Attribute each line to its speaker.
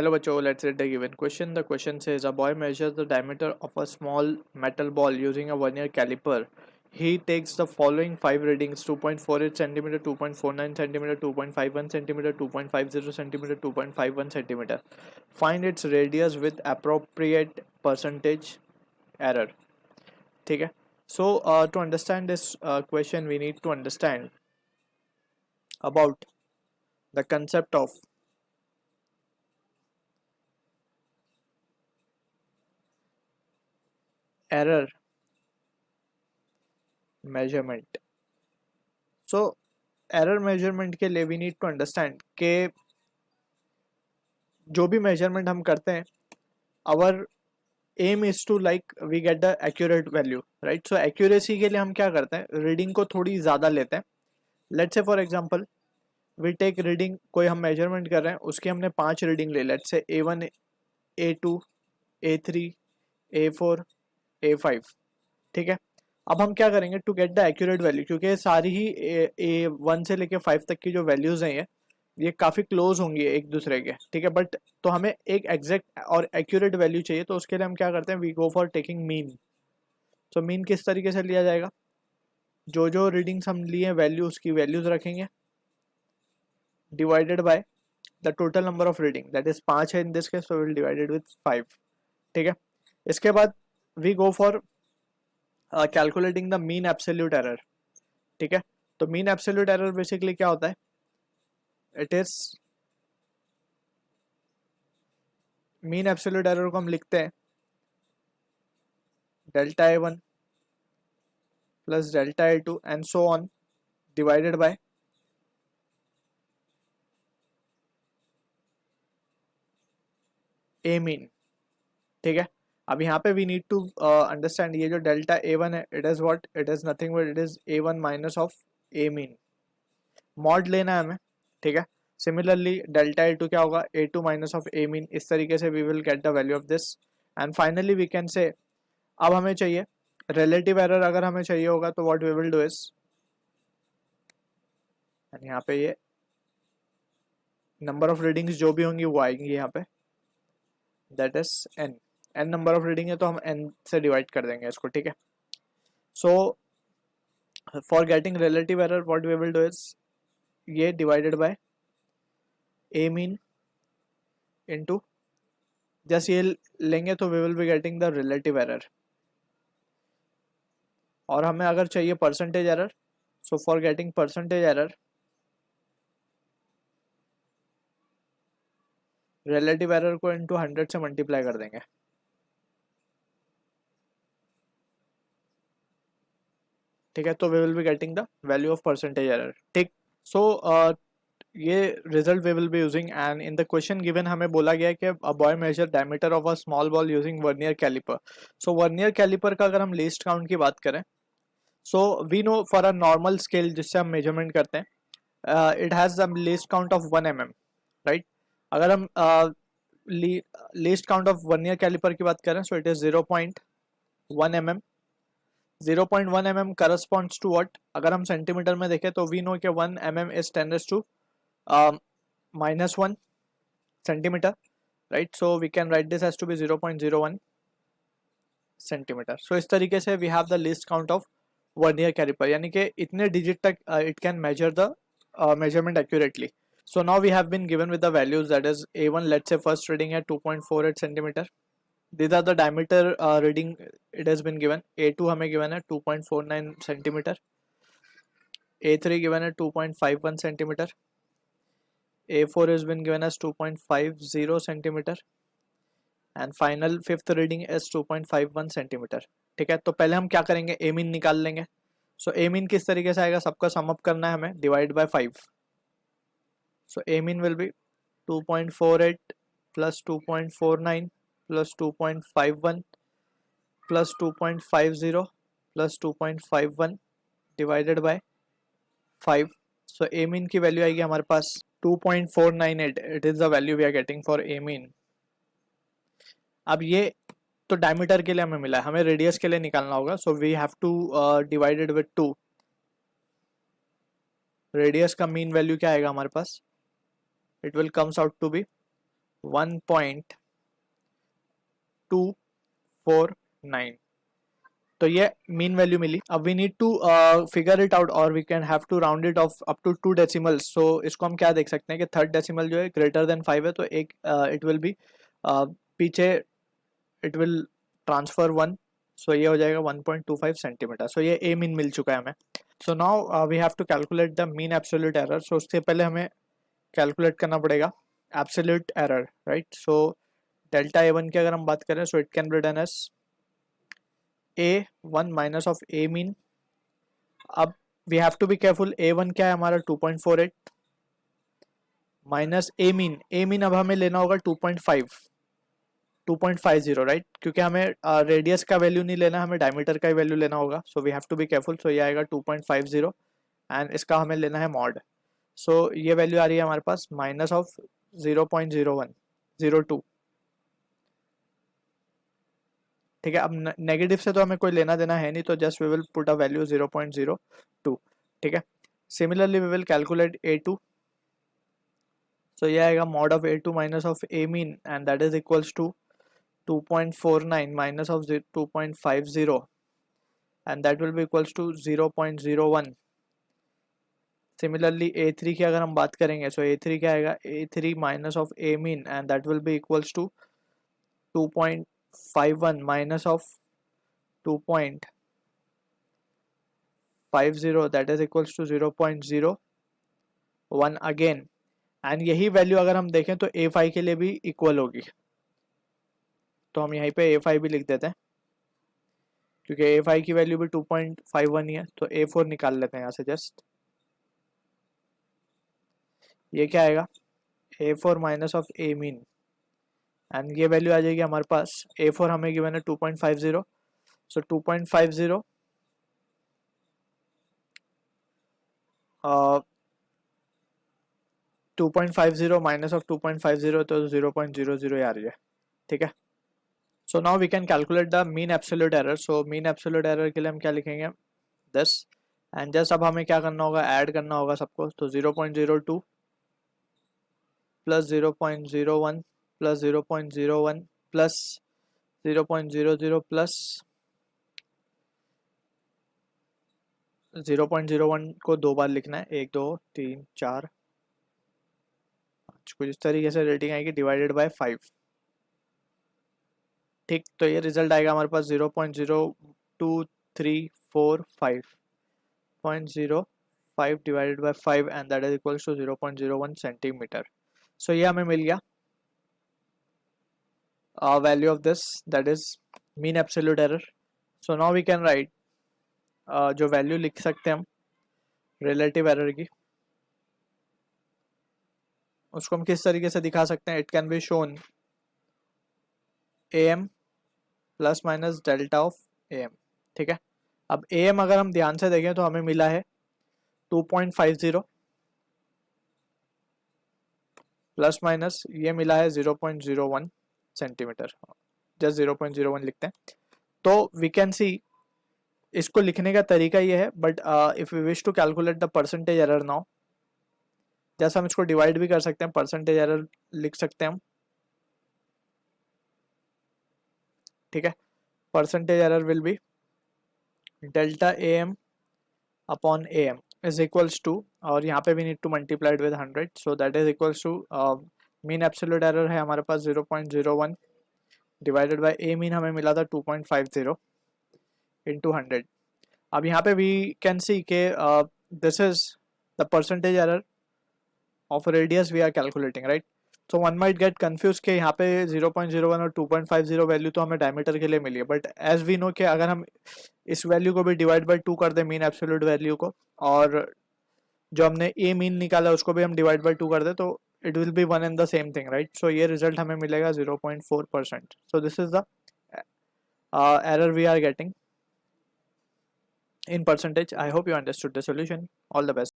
Speaker 1: Hello bachcho, let's read the given question. The question says a boy measures the diameter of a small metal ball using a vernier caliper. He takes the following 5 readings: 2.48 centimeter, 2.49 centimeter, 2.51 centimeter, 2.50 centimeter, 2.51 centimeter. Find its radius with appropriate percentage error. ठीक है. So to understand this question, we need to understand about the concept of error measurement. So error measurement के लिए we need to understand कि जो भी measurement हम करते हैं our aim is to like we get the accurate value, right. So accuracy के लिए हम क्या करते हैं, रीडिंग को थोड़ी ज़्यादा लेते हैं. Let's say for example we take reading, कोई हम मेजरमेंट कर रहे हैं उसकी हमने 5 रीडिंग ले. Let's say A1, A2, A3, A4, A5. ठीक है. अब हम क्या करेंगे to get the accurate value, क्योंकि सारी ही A1 से लेके 5 तक की जो वैल्यूज हैं ये काफ़ी क्लोज होंगी एक दूसरे के. ठीक है. बट तो हमें एक एग्जैक्ट और एक्यूरेट वैल्यू चाहिए, तो उसके लिए हम क्या करते हैं, we go for taking mean. तो मीन किस तरीके से लिया जाएगा, जो जो रीडिंग्स हम लिए वैल्यू उसकी वैल्यूज रखेंगे divided by the total number of reading, that is 5 है in this case, so will divided with 5. ठीक है. इसके बाद we go for calculating the mean absolute error. ठीक है. तो मीन एब्सोल्यूट एरर बेसिकली क्या होता है, it is mean absolute error को हम लिखते हैं delta A1 plus delta A2 and so on divided by a mean. ठीक है. अब यहाँ पे वी नीड टू अंडरस्टैंड ये जो डेल्टा A1 है, it is what, it is nothing but it is A1 minus of a mean. Mod लेना है हमें. ठीक है. सिमिलरली डेल्टा A2 क्या होगा, A2 minus of a mean. इस तरीके से we will get the value of this. And finally we can say, अब हमें चाहिए रिलेटिव एरर. अगर हमें चाहिए होगा तो what we will do is, and यहाँ पे ये नंबर ऑफ रीडिंग्स जो भी होंगी वो आएंगी यहाँ पे, that is an number of reading है तो हम एन से डिवाइड कर देंगे इसको. ठीक है. So for getting relative error what we will do is, ये divided by a mean into, जैसे ये लेंगे तो we will be getting the relative error. और हमें अगर चाहिए percentage error, so for getting percentage error relative error को इनटू 100 से मल्टीप्लाई कर देंगे. ठीक है. तो we will be getting the value of percentage error. ठीक. सो ये result we will be using. And in the question given हमें बोला गया है कि a boy measure diameter of a small ball using vernier calliper. So vernier calliper का अगर हम लीस्ट काउंट की बात करें, so we know for a normal scale जिससे हम मेजरमेंट करते हैं, it has a least count of 1 mm, right. अगर हम least count of vernier calliper की बात करें, so it is 0.1 mm. 0.1 mm corresponds to what, अगर हम सेंटीमीटर में देखें तो वी नो कि 1 mm is 10 -1 centimetre, right. So we can write this as to be 0.01 centimetre. So इस तरीके से we have the least count of vernier caliper, यानी कि इतने डिजिट तक it can measure the measurement accurately. So now we have been given with the values, that is A1, let's say first reading at 2.48 centimeter. These are the diameter reading it has been given. A2 हमें given है 2.49 centimeter. A3 given है 2.51 centimeter. A4 has been given as 2.50 centimeter. And final fifth reading is 2.51 centimetre. ठीक है. तो पहले हम क्या करेंगे, ए मीन निकाल लेंगे. सो ए मीन किस तरीके से आएगा, सबका सम अप करना है हमें, divide by 5. So a mean will be 2.48 plus 2.49 plus 2.51 plus 2.50 plus 2.51 divided by 5. So a mean की वैल्यू आएगी हमारे पास 2.498. It is the value we are getting for a mean. अब ये तो डायमीटर के लिए हमें मिला है, हमें रेडियस के लिए निकालना होगा. So we have to divided with 2. Radius का मीन वैल्यू क्या आएगा हमारे पास, it will comes out to be 1.249। तो ये मीन वैल्यू मिली। अब we need to figure it out और we can have to round it off up to 2 decimals. So इसको हम क्या देख सकते हैं कि थर्ड डेसिमल जो है ग्रेटर देन 5 है, तो एक इट विल बी पीछे इट विल ट्रांसफर 1। सो ये हो जाएगा 1.25 सेंटीमीटर। सो ये ए मीन मिल चुका है हमें। So now we have to calculate the mean absolute error. So उससे पहले हमें कैलकुलेट करना पड़ेगा absolute error, right. So delta A1 की अगर हम बात करें, so it can be written as A1 minus of a mean. अब we have to be careful, A1 क्या है हमारा 2.48 माइनस ए मीन अब हमें लेना होगा 2.50, राइट, क्योंकि हमें रेडियस का वैल्यू नहीं लेना, हमें डायमीटर का ही वैल्यू लेना होगा। So we have to be careful. So ये आएगा 2.50 एंड इसका हमें लेना है मॉड। सो ये वैल्यू आ रही है हमारे पास माइनस ऑफ 0.0102। ठीक है, अब नेगेटिव से तो हमें कोई लेना देना है नहीं, तो just we will put a value 0.02। ठीक है, similarly we will calculate A2। So ये आएगा mod of A2 minus of a mean and that is equals to 2.49 minus of 2.50 and that will be equals to 0.01। Similarly A3 की अगर हम बात करेंगे, so A3 क्या आएगा, A3 minus of A mean and that will be equals to 2.51 minus of 2.50 that is equals to 0.01 again। And यही value अगर हम देखें तो A5 के लिए भी इक्वल होगी, तो हम यहीं पे A5 भी लिख देते हैं क्योंकि A5 की वैल्यू भी 2.51 ही है। तो A4 निकाल लेते हैं यहाँ से जस्ट। ये क्या आएगा, A4 minus of a mean and ये वैल्यू आ जाएगी हमारे पास। A4 हमें गिवन है 2.50। सो 2.50 2.50 माइनस ऑफ 2.50 तो 0.00 आ रही है। ठीक है, so now we can calculate the mean absolute error. So mean absolute error के लिए हम क्या लिखेंगे 10 एंड जस्ट अब हमें क्या करना होगा, ऐड करना होगा सबको। तो 0.02 प्लस 0.01 प्लस 0.01 प्लस 0.00 प्लस 0.01 को 2 बार लिखना है, 1 2 3 4 5, कुछ इस तरीके से रेटिंग आएगी डिवाइडेड बाय 5। ठीक, तो ये रिजल्ट आएगा हमारे पास 0.02345 divided by 5 and that is equals to 0.01 centimetre. So ये हमें मिल गया value of this, that is mean absolute error. So now we can write जो वैल्यू लिख सकते हैं हम रिलेटिव एरर की, उसको हम किस तरीके से दिखा सकते हैं। It can be shown AM plus minus delta of AM। ठीक है, अब AM अगर हम ध्यान से देखें तो हमें मिला है 2.50 प्लस माइनस ये मिला है 0.01 सेंटीमीटर, जस्ट 0.01 लिखते हैं। तो वी कैन सी इसको लिखने का तरीका ये है, but if we wish to calculate the percentage error now, जैसे हम इसको डिवाइड भी कर सकते हैं, परसेंटेज एरर लिख सकते हैं हम। ठीक है, percentage error will be delta AM upon AM is equals to, और यहाँ पे we need to multiplied with 100, so that is equals to mean absolute error है हमारे पास 0.01 डिवाइडेड बाय ए मीन हमें मिला था 2.50 इंटू 100। अब यहाँ पे वी कैन सी के this is the percentage error of radius we are calculating, right. So one might get confuse के यहाँ पे 0.01 और 2.50 वैल्यू तो हमें डायमीटर के लिए मिली है, बट एज वी नो कि अगर हम इस वैल्यू को भी डिवाइड बाय 2 कर दें मीन एब्सोल्यूट वैल्यू को, और जो हमने ए मीन निकाला उसको भी हम डिवाइड बाय 2 कर दें, तो it will be one and the same thing, right. So ये रिजल्ट हमें मिलेगा 0.4%। So this is the error we are getting in percentage. I hope you understood the solution. All the best.